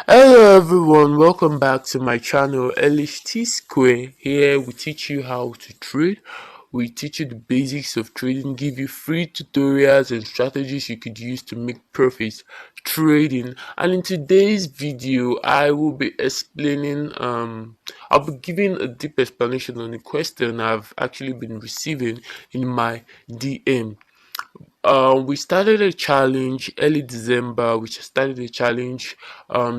Hello everyone, welcome back to my channel LHT Square. Here we teach you how to trade. We teach you the basics of trading, give you free tutorials and strategies you could use to make profits trading. And in today's video, I will be explaining I'll be giving a deep explanation on a question I've actually been receiving in my DM. We started a challenge early December. We started a challenge,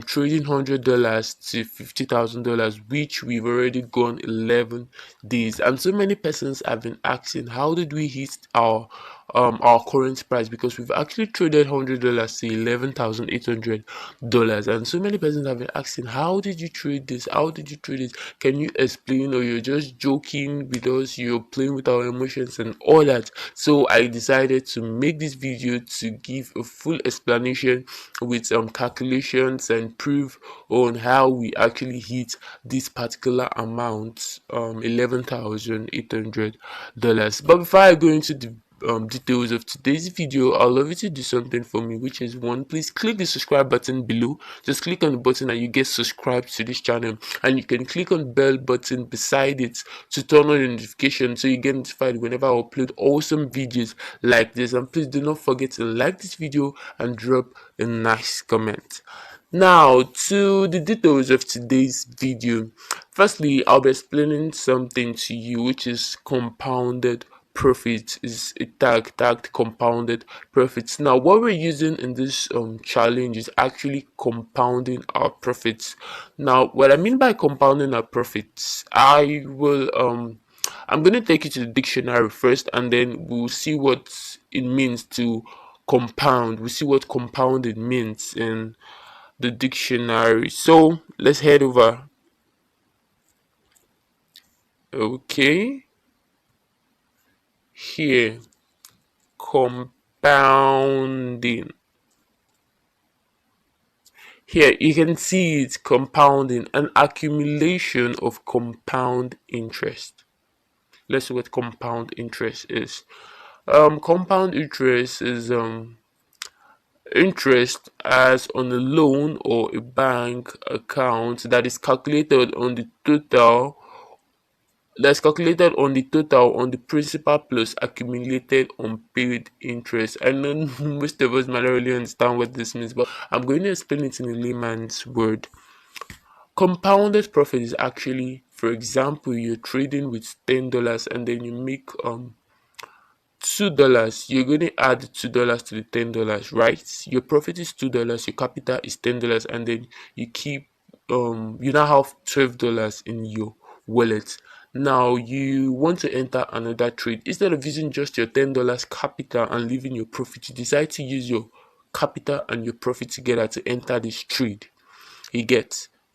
trading $100 to $50,000, which we've already gone 11 days. And so many persons have been asking, how did we hit our current price? Because we've actually traded $100 to $11,800, and so many persons have been asking, how did you trade this? How did you trade it? Can you explain, or you're just joking with us? You're playing with our emotions and all that. So I decided to make this video to give a full explanation with calculations and proof on how we actually hit this particular amount, $11,800. But before I go into the details of today's video, I'd love you to do something for me, which is one, please click the subscribe button below. Just click on the button and you get subscribed to this channel, and you can click on the bell button beside it to turn on the notification so you get notified whenever I upload awesome videos like this. And please do not forget to like this video and drop a nice comment. Now to the details of today's video. Firstly, I'll be explaining something to you, which is compounded profit. Is a tagged compounded profits. Now what we're using in this challenge is actually compounding our profits. Now what I mean by compounding our profits, I'm going to take you to the dictionary first, and then we'll see what it means to compound. We'll see what compounded means in the dictionary. So let's head over. Okay, here, compounding. Here you can see it's compounding, an accumulation of compound interest. Let's see what compound interest is. Compound interest is interest as on a loan or a bank account that is calculated on the total on the principal plus accumulated unpaid interest. I know most of us might not really understand what this means, but I'm going to explain it in a layman's word. Compounded profit is actually, for example, you're trading with $10 and then you make $2. You're going to add $2 to the $10, right? Your profit is $2, your capital is $10, and then you keep you now have $12 in your wallet. Now you want to enter another trade. Instead of using just your $10 capital and leaving your profit, you decide to use your capital and your profit together to enter this trade. You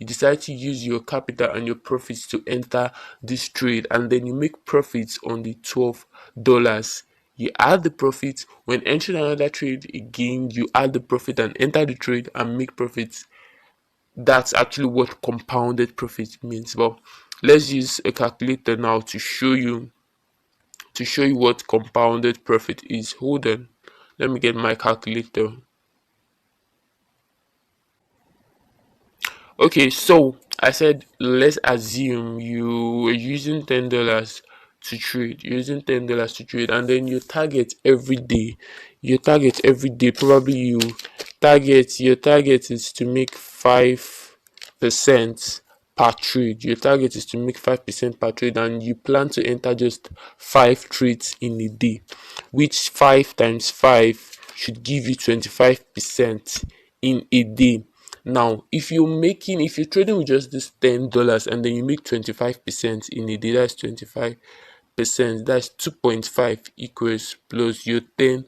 decide to use your capital and your profits to enter this trade, and then you make profits on the $12. You add the profit when entering another trade. Again, you add the profit and enter the trade and make profits. That's actually what compounded profit means. But let's use a calculator now to show you what compounded profit is. Hold on, let me get my calculator. Okay, so I said let's assume you were using $10 to trade. You're using $10 to trade, and then you target every day. Your target every day, probably your target is to make 5% per trade. Your target is to make 5% per trade, and you plan to enter just 5 trades in a day, which 5 times 5 should give you 25% in a day. Now if you're trading with just this $10 and then you make 25% in a day, that's 25%, that's 2.5 equals plus your $10,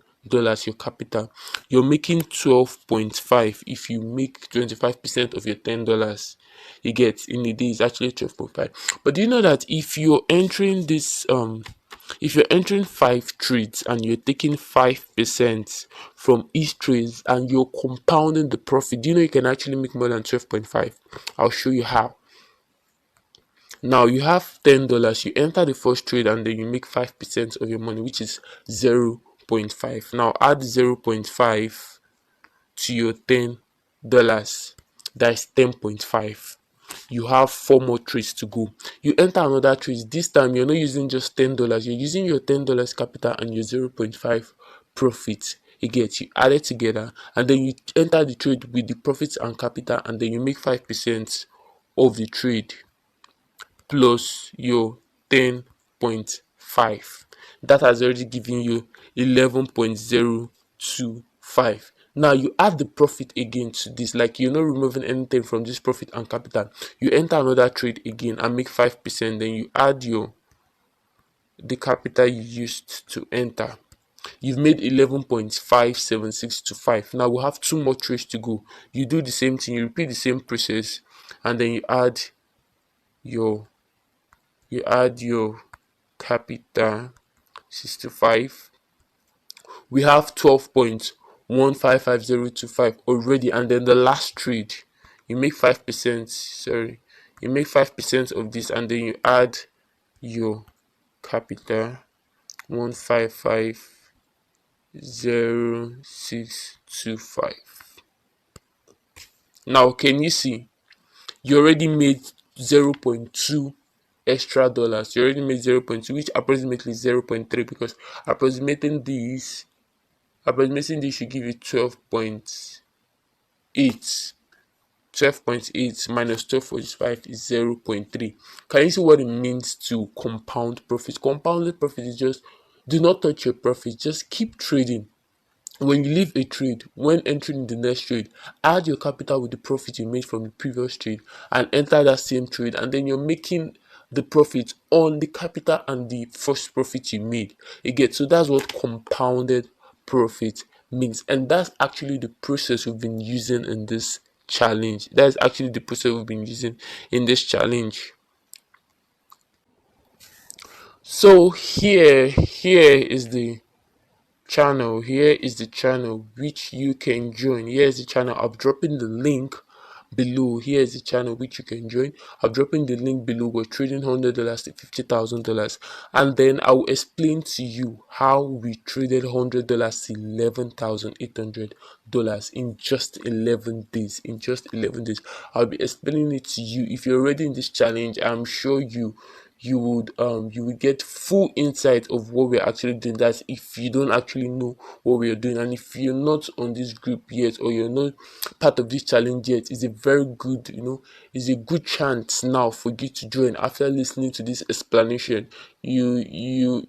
your capital. You're making 12.5 if you make 25% of your $10. You get, in a day is actually 12.5. But do you know that if you're entering 5 trades and you're taking 5% from each trade and you're compounding the profit, do you know you can actually make more than 12.5? I'll show you how. Now you have $10, you enter the first trade and then you make 5% of your money, which is 0.5. Now add 0.5 to your $10. that is 10.5. You have 4 more trades to go. You enter another trade. This time you're not using just $10, you're using your $10 capital and your 0.5 profit. You add it together, and then you enter the trade with the profits and capital, and then you make 5% of the trade plus your 10.5. That has already given you 11.025. Now you add the profit again to this, like you're not removing anything from this profit and capital. You enter another trade again and make 5%, then you add your the capital you used to enter. You've made 11.57625. Now we have 2 more trades to go. You do the same thing, you repeat the same process, and then your you add your capital 65. We have 12.155025 already, and then the last trade you make 5%. You make 5% of this, and then you add your capital 1550,625. Now can you see you already made 0.2 extra dollars. You already made 0.2, which approximately 0.3, because approximating this should give you 12.8. 12.8 minus 12.5 is 0.3. Can you see what it means to compound profit? Compounded profit is just, do not touch your profit, just keep trading. When you leave a trade, when entering the next trade, add your capital with the profit you made from the previous trade and enter that same trade, and then you're making the profit on the capital and the first profit you made. So that's what compounded profit means, and that's actually the process we've been using in this challenge. That's actually the process we've been using in this challenge. So here is the channel which you can join. Here is the channel. I'm dropping the link below. Here is the channel which you can join. I'm dropping the link below. We're trading $100 to $50,000, and then I will explain to you how we traded $100 to $11,800 in just 11 days. I'll be explaining it to you. If you're already in this challenge, I'm sure you would get full insight of what we're actually doing. That's if you don't actually know what we're doing, and if you're not on this group yet, or you're not part of this challenge yet, it's a very good, it's a good chance now for you to join. After listening to this explanation, you'd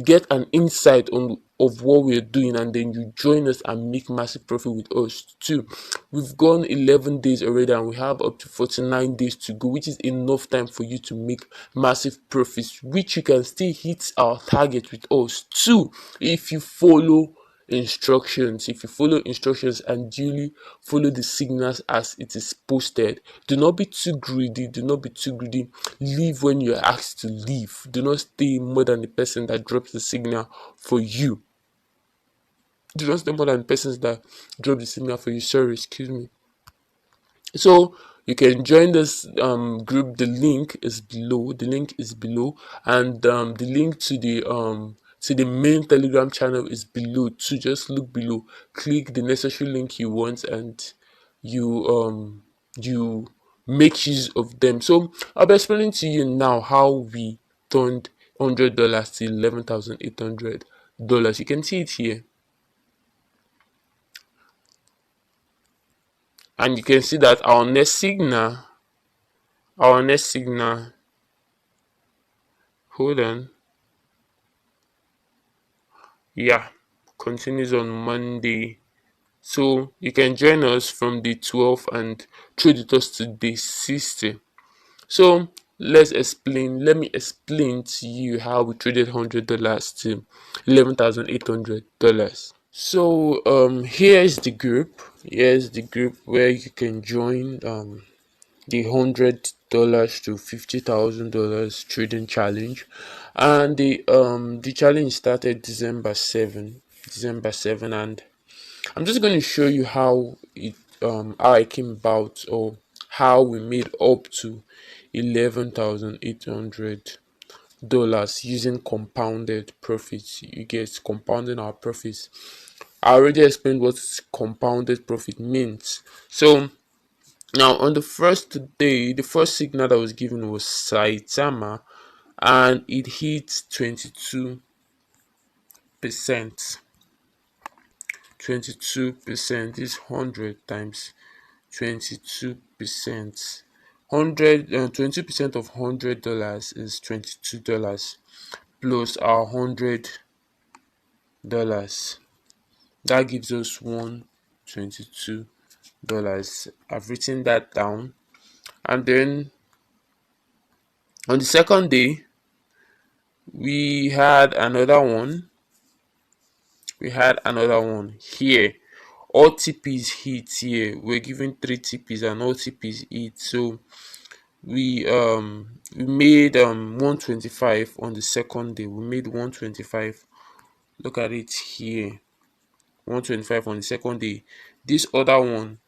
get an insight on of what we're doing, and then you join us and make massive profit with us too. We've gone 11 days already, and we have up to 49 days to go, which is enough time for you to make massive profits, which you can still hit our target with us too if you follow instructions and duly follow the signals as it is posted. Do not be too greedy. Leave when you're asked to leave. Do not stay more than the person that drops the signal for you. Sorry, excuse me. So you can join this group. The link is below. And the link to the main Telegram channel is below too. Just look below, click the necessary link you want, and you make use of them. So I'll be explaining to you now how we turned $100 to $11,800. You can see it here, and you can see that our next signal, hold on, yeah, continues on Monday. So you can join us from the 12th and trade with us to day 60. So let me explain to you how we traded $100 to $11,800. So here's the group where you can join the $100 to $50,000 trading challenge, and the challenge started December 7, and I'm just going to show you how I came about, or how we made up to $11,800 using compounded profits. You get compounding our profits. I already explained what compounded profit means. So now on the first day, the first signal that was given was Saitama, and it hit 22%. 22% is 100 times 22%. 20% of $100 is $22 plus our $100. That gives us $122. I've written that down. And then on the second day, we had another one. We had another one here. All TPs hit here. We're given three TPs and all TPs hit. So we made 125 on the second day. We made 125. Look at it here. 125 on the second day. This other one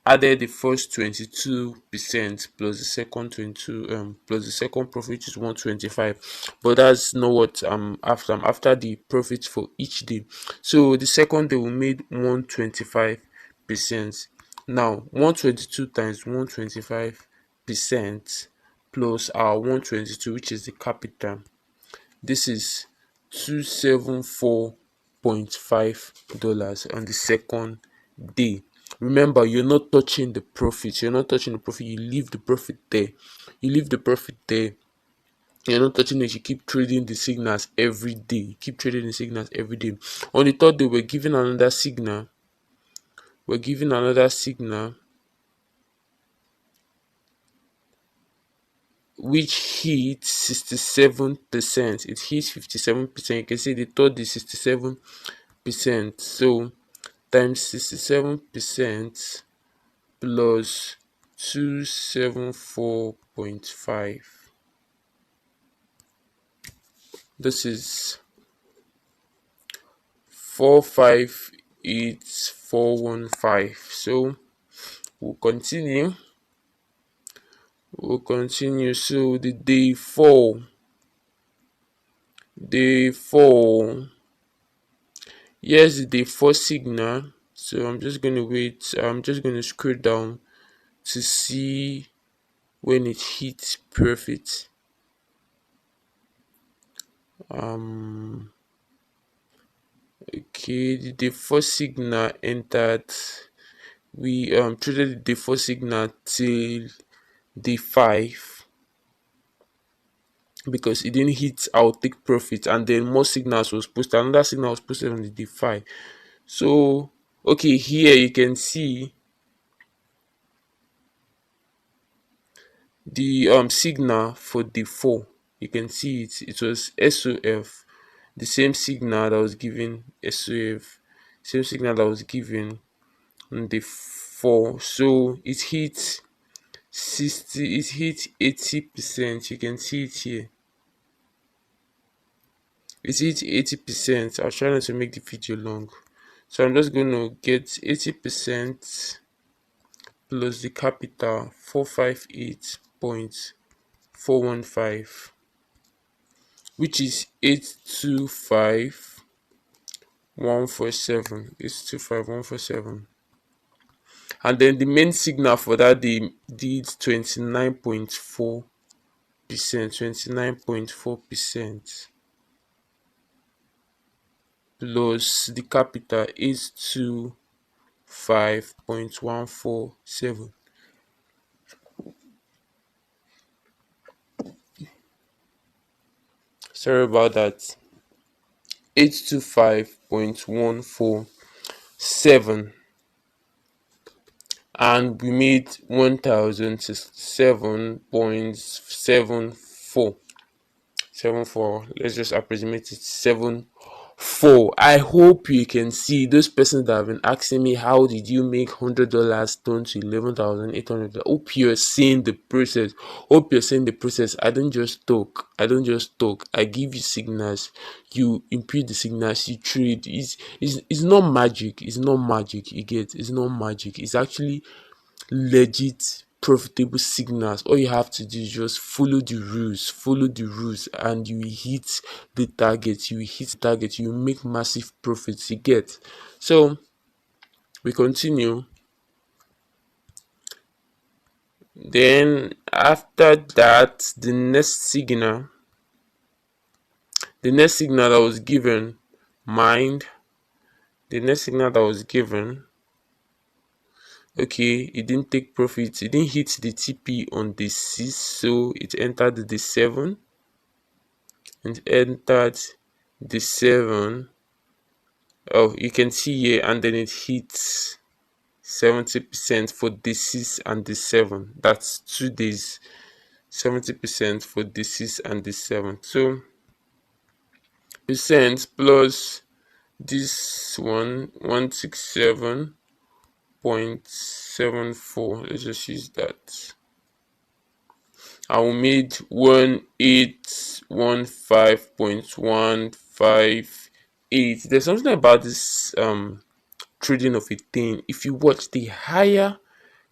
added the first 22% plus the second 22 plus the second profit, which is 125. But that's not what I'm after the profits for each day. So the second day we made 125%. Now 122 times 125% plus our 122, which is the capital. This is $274.5 on the second day. Remember, you're not touching the profit. You're not touching the profit. You leave the profit there. You leave the profit there. You're not touching it. You keep trading the signals every day. You keep trading the signals every day. On the third day, we're given another signal. We're given another signal which hit 67%. It hits 57%. You can see the third is 67%. So times 67% plus 274.5. This is 458,415. So we'll continue. So the day 4. Here's the day 4 signal. So I'm just gonna wait. I'm just gonna scroll down to see when it hits profit. Okay, the day 4 signal entered. We traded the day 4 signal till day 5 because it didn't hit our take profit, and then more signals was posted. Another signal was posted on the day 5. So okay, here you can see the signal for day 4. You can see it was SOF, the same signal that was given SOF, same signal that was given on day 4. So it hit 80%. You can see it here. It hit 80%. I was trying not to make the video long, so I'm just going to get 80% plus the capital 458.415, which is 825,147. 825,147. And then the main signal for that day did 29.4%. 29.4% plus the capital is 25.147. Sorry about that. 825.147, and we made 1067.74. 74. Let's just approximate it. 74. I hope you can see those persons that have been asking me, how did you make $100 turn to 11,800? Hope you're seeing the process. I don't just talk. I give you signals. You impute the signals. You trade. It's not magic. You get. It's not magic. It's actually legit profitable signals. All you have to do is just follow the rules, and you will hit the target. You make massive profits. You get. So we continue. Then after that, the next signal that was given, mind, the next signal that was given, okay, it didn't take profit, it didn't hit the TP on the 6, so it entered the 7, and entered the 7. Oh, you can see here, and then it hits 70% for the 6 and the 7. That's 2 days. 70% for the 6 and the 7. So percent plus this one, 167.74. Let's just use that. And we made 1815.158. There's something about this trading of a thing. If you watch, the higher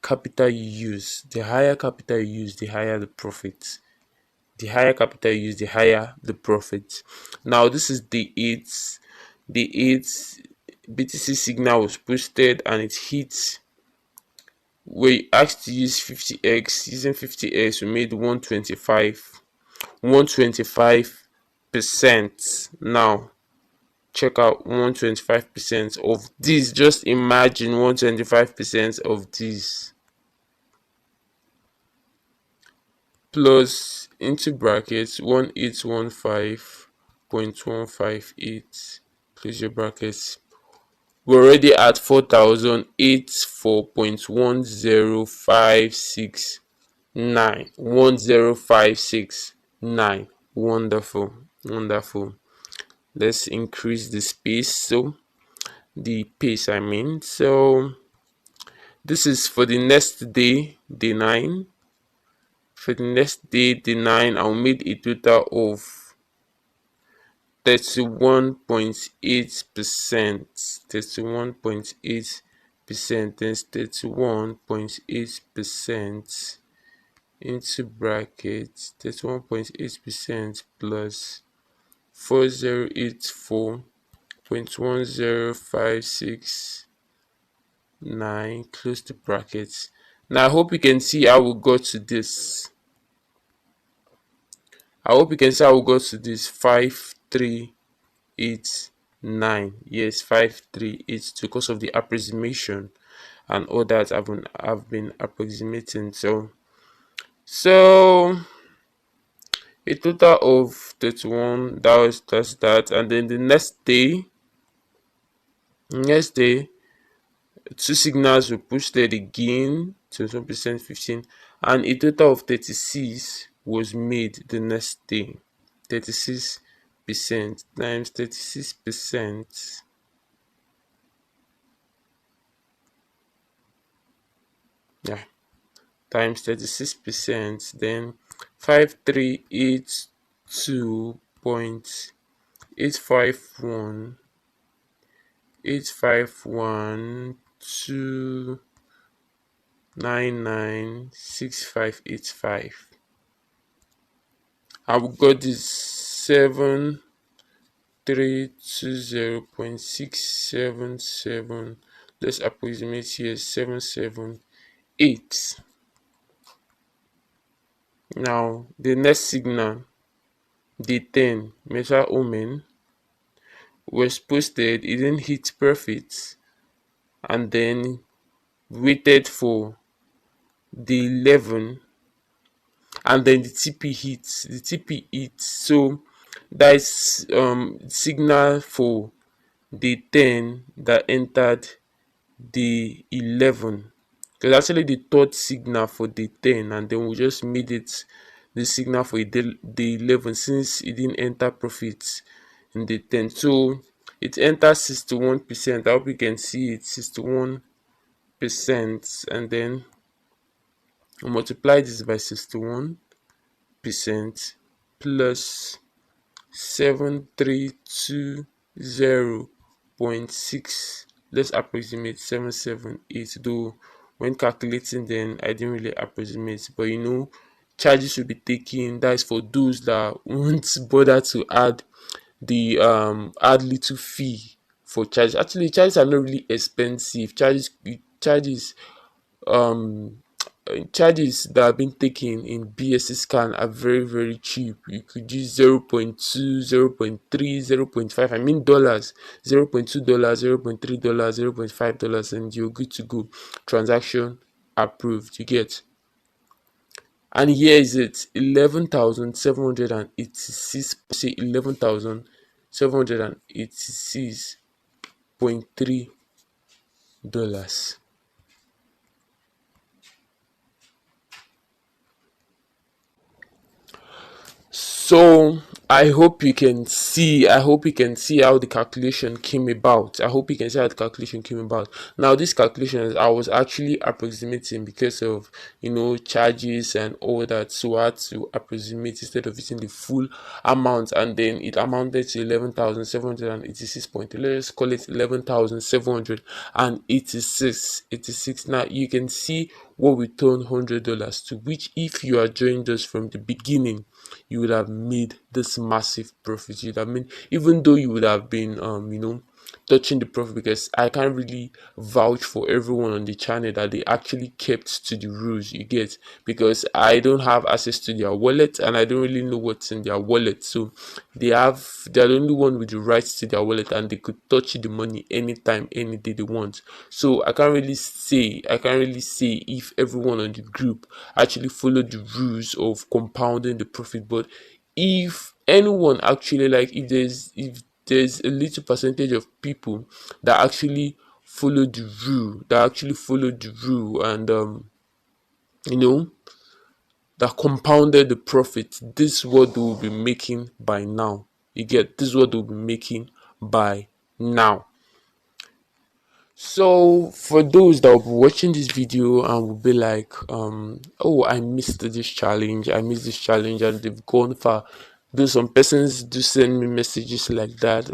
capital you use, the higher the profit. The higher capital you use, the higher the profit. Now this is the 8th. The 8th BTC signal was posted, and it hit. We asked to use 50x. Using 50x, we made 125%. Now check out 125% of this. Just imagine 125% of this, plus into brackets 1815.158, close your brackets. We're already at 4,084.10569. Wonderful. Let's increase the space, so the pace, I mean. So this is for the next day, day 9. For the next day, day 9, I'll make a total of 31.8%. 31.8%. Then 31.8% into brackets. 31.8% plus 4084.10569, close the brackets. Now I hope you can see how we got to this. 5389. Yes, 5382, because of the approximation and all that I've been approximating. So a total of 31. That's that. And then the next day, two signals were posted again, 21%, 15, and a total of 36 was made the next day. 36% times 36%. Yeah, times 36%, then 5382.851 2996585. And we got this 7320.677. Let's approximate here, 778. Now the next signal, the 10 measure omen, was posted. It didn't hit profit, and then waited for the 11, and then the TP hits. So that's signal for the 10 that entered the 11, because actually the third signal for the 10, and then we just made it the signal for the 11, since it didn't enter profits in the 10. So it enters 61%. I hope you can see it, 61%, and then we multiply this by 61% plus 7320.6. Let's approximate 778, though when calculating, then I didn't really approximate. But charges will be taken. That is for those that won't bother to add little fee for charges. Actually, charges are not really expensive. Um charges that have been taken in BSC scan are very very cheap. You could use 0.2, 0.3, 0.5, I mean dollars, $0.2, $0.3, $0.5, and you're good to go. Transaction approved, you get. And here is it, 11,786, say 11,786.3 dollars. So I hope you can see how the calculation came about. I hope you can see how the calculation came about. Now this calculation I was actually approximating because of charges and all that. So I had to approximate instead of using the full amount, and then it amounted to 11,786. Let's call it 11,786. Now you can see what we turned $100 to, which if you are joined us from the beginning, you would have made this massive profit. You'd have made, even though you would have been touching the profit, because I can't really vouch for everyone on the channel that they actually kept to the rules, you get, because I don't have access to their wallet and I don't really know what's in their wallet. So they're the only one with the rights to their wallet, and they could touch the money anytime, any day they want. So I can't really say if everyone on the group actually followed the rules of compounding the profit. But if anyone actually, like, if there's a little percentage of people that actually follow the rule and you know that compounded the profit, this is what they will be making by now. You get, this is what they'll be making by now. So for those that will be watching this video and will be like, oh, I missed this challenge, and they've gone far. Though some persons do send me messages like that.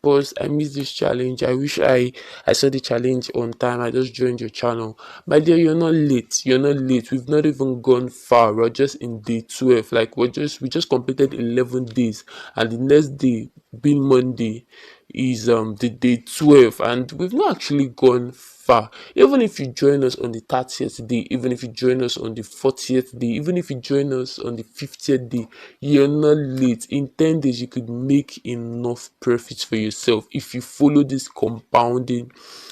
Boss, I missed this challenge. I wish I saw the challenge on time. I just joined your channel. My dear, you're not late. You're not late. We've not even gone far. We're just in day 12. Like, we just completed 11 days, and the next day, being Monday, is the day 12, and we've not actually gone far. Even if you join us on the 30th day, even if you join us on the 40th day, even if you join us on the 50th day, you're not late. In 10 days you could make enough profits for yourself if you follow this compounding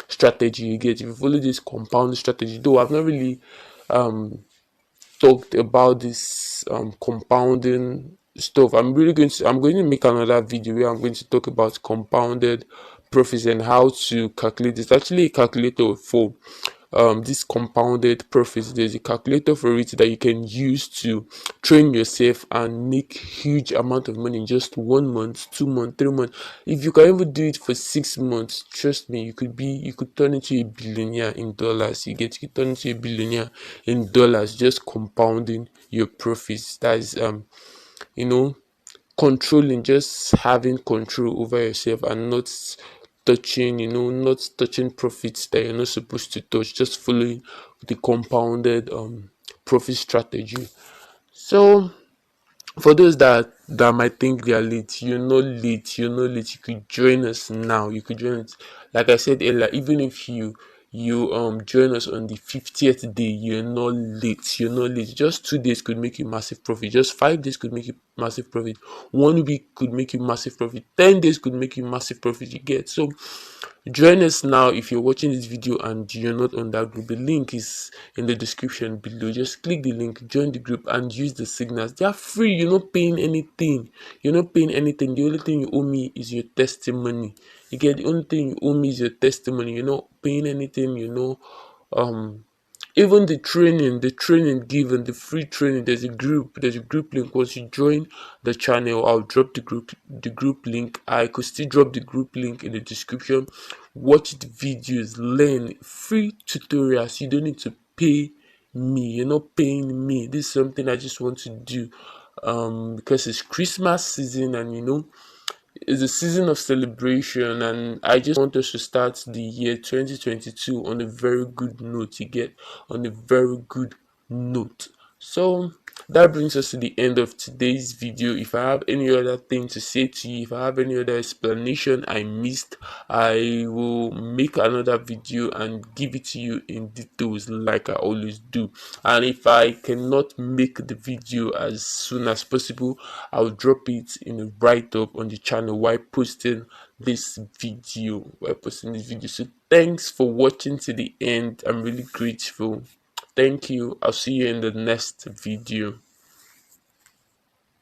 strategy. You get, if you follow this compounding strategy, though I've not really talked about this compounding stuff. I'm going to make another video where I'm going to talk about compounded profits and how to calculate. It's actually a calculator for this compounded profits. There's a calculator for it that you can use to train yourself and make huge amount of money in just 1 month, 2 months, 3 months. If you can even do it for 6 months, trust me, you could turn into a billionaire in dollars. You could turn into a billionaire in dollars just compounding your profits. That is you know controlling, just having control over yourself and not touching profits that you're not supposed to touch, just following the compounded profit strategy. So for those that might think they are late, you're not late. You could join us now. You could join us, like I said earlier. Even if you join us on the 50th day, you're not late. Just 2 days could make you massive profit. Just 5 days could make you massive profit. 1 week could make you massive profit. 10 days could make you massive profit. You get. So join us now if you're watching this video and you're not on that group. The link is in the description below. Just click the link, join the group, and use the signals. They are free. You're not paying anything. The only thing you owe me is your testimony. You get, the only thing you owe me is your testimony. You're not paying anything. Um even the training given, the free training, there's a group link. Once you join the channel, I'll drop the group link. I could still drop the group link in the description. Watch the videos, learn free tutorials. You don't need to pay me. You're not paying me. This is something I just want to do because it's Christmas season, and It's a season of celebration, and I just want us to start the year 2022 on a very good note. You get, on a very good note. So that brings us to the end of today's video. If I have any other thing to say to you, if I have any other explanation I missed, I will make another video and give it to you in details like I always do. And if I cannot make the video as soon as possible, I'll drop it in a write-up on the channel while posting this video. So thanks for watching to the end. I'm really grateful. Thank you. I'll see you in the next video.